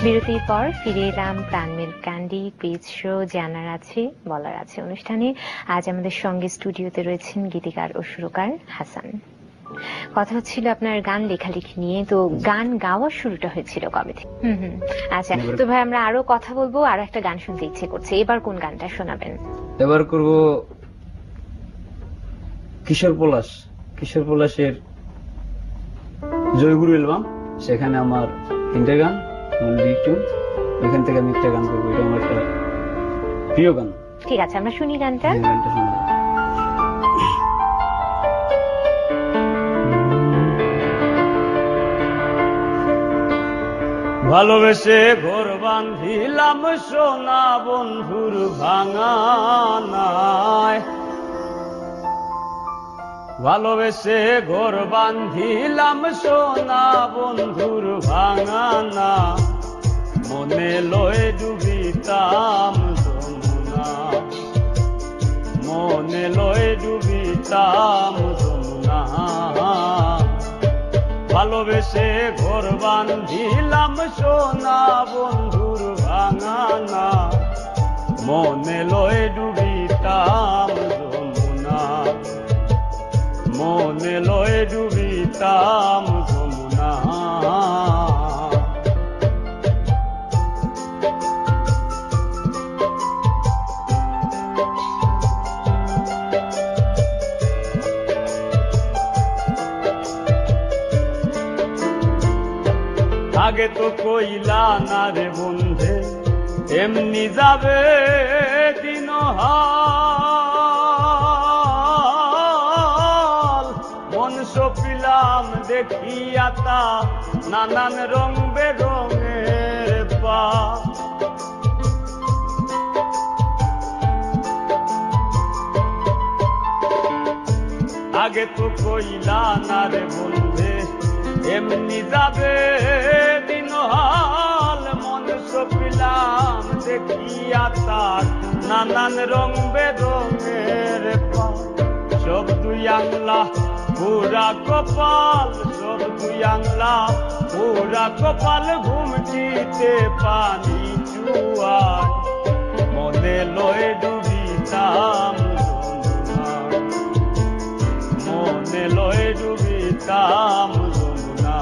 বিরতির পর ফিরে এলাম প্রাণমেল ক্যান্ডি কুইজ শো জানার আছে বলার আছে অনুষ্ঠানে। আজ আমাদের সঙ্গে স্টুডিওতে রয়েছেন গীতিকার ও সুরকার হাসান। কথা হচ্ছিল আপনার গান লেখালেখি নিয়ে। তো গান গাওয়ার শুরুটা হয়েছিল কবে থেকে? আচ্ছা, তো ভাই আমরা আরো কথা বলবো, আরো একটা গান শুনতে ইচ্ছে করছে। এবার কোন গানটা শোনাবেন? এবার করব কিশোর পলাশের জয়গুরু অ্যালবাম। সেখানে আমার 3টে গান, এখান থেকে আমি একটা গান করবো। এটা আমার একটা প্রিয় গান। ঠিক আছে, আমরা শুনি গানটা। ভালোবেসে ঘর বাঁধিলাম সোনা বন্ধুর ভাঙানায়, ভালোবেসে ঘর বাঁধিলাম সোনা বন্ধুর ভাঙানা, মনে লয়ে ডুবিতাম যমুনা, মনে লয়ে ডুবিতাম যমুনা। ভালোবেসে ঘর বাঁধিলাম সোনা বন্ধুর ভাঙানা, মনে লয়ে ডুবিতাম যমুনা, মনে লয়ে ডুবিতাম যমুনা। আগে তো কইলা না রে বন্ধে এমনি যাবে দিন হাল, মন সপিলাম দেখিয়া তা নানান রং বেরঙের পা। আগে তো কইলা না রে বন্ধে এমনি যাবে দিন হাল, মন সপিলাম দেখিয়া তার নানান রং বেরঙের পা। সব দুই আংলা পুরা কপাল, সব দুই আংলা পুরা কপাল, ঘুমটিতে পানি চুয়ায়, মনে লয়ে ডুবিতাম যমুনা, মনে লয়ে ডুবিতাম যমুনা।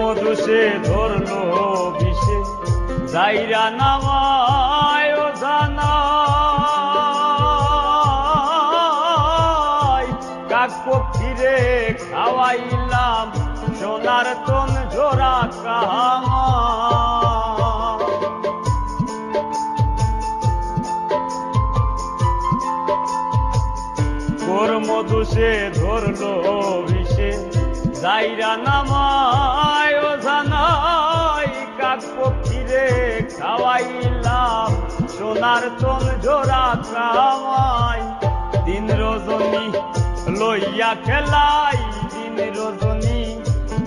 মধু সে ধরলো বিষে যাইরা নামায় ও জানায়, কাক পক্ষীরে খাওয়াইলাম সোনার তন ঝোরা কামা। কোর মধু সে ধরলো বিষে যাইরা নামায় ও জানাই, কাক পক্ষীরে খাওয়াইলাম সোনার তন ঝোরা কামাই। দিন রজনী লইয়া খেলাই, দিন রজনী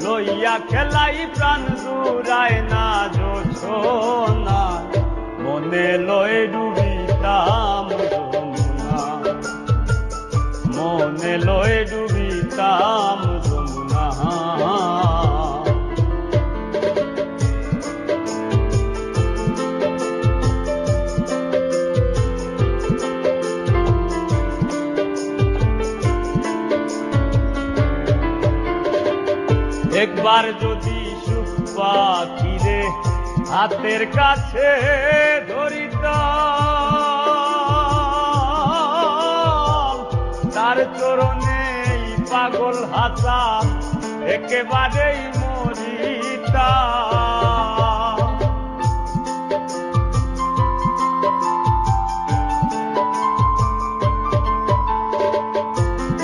লইয়া খেলাই, প্রাণ জুড়ায় না জোছনা, মনে লয়ে ডুবিতাম যমুনা, মনে লয়ে ডুবিতাম যমুনা। একবার যদি সুখ পাখিরে হাতের কাছে ধরিতাম, তার চরণে পাগল হাসা একেবারেই মরিতাম।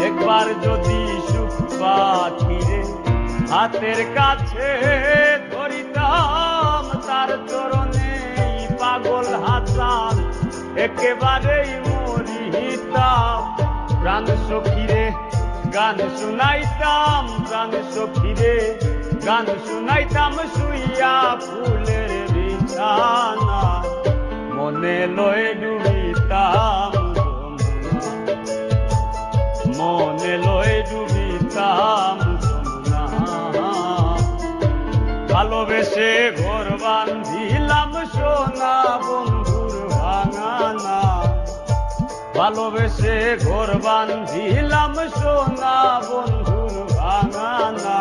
একবার যদি সুখ পাখিরে হাতের কাছে ধরিতাম, তার চরণে পাগল হাসান একেবারেই মরিতাম। প্রাণ সখীরে গান শুনাইতাম, প্রাণ সখীরে গান শুনাইতাম শুইয়া ফুলের বিছানা মনে লয়ে ডুবিতাম মনে লয়ে ডুবিতাম যমুনা ভালোবেসে ঘর বান্ধিলাম সোনা বন্ধুর ভাঙানা ভালোবেসে ঘর বান্ধিলাম সোনা বন্ধুর ভাঙানা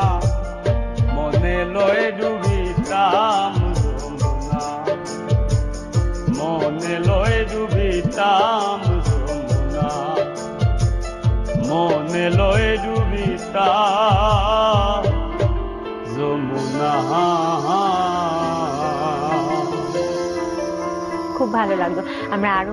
মনে লয়ে ডুবিতাম যমুনা মনে লয়ে ডুবিতাম যমুনা মনে লয়ে ডুবিতাম যমুনা। খুব ভালো লাগলো। আমরা আরো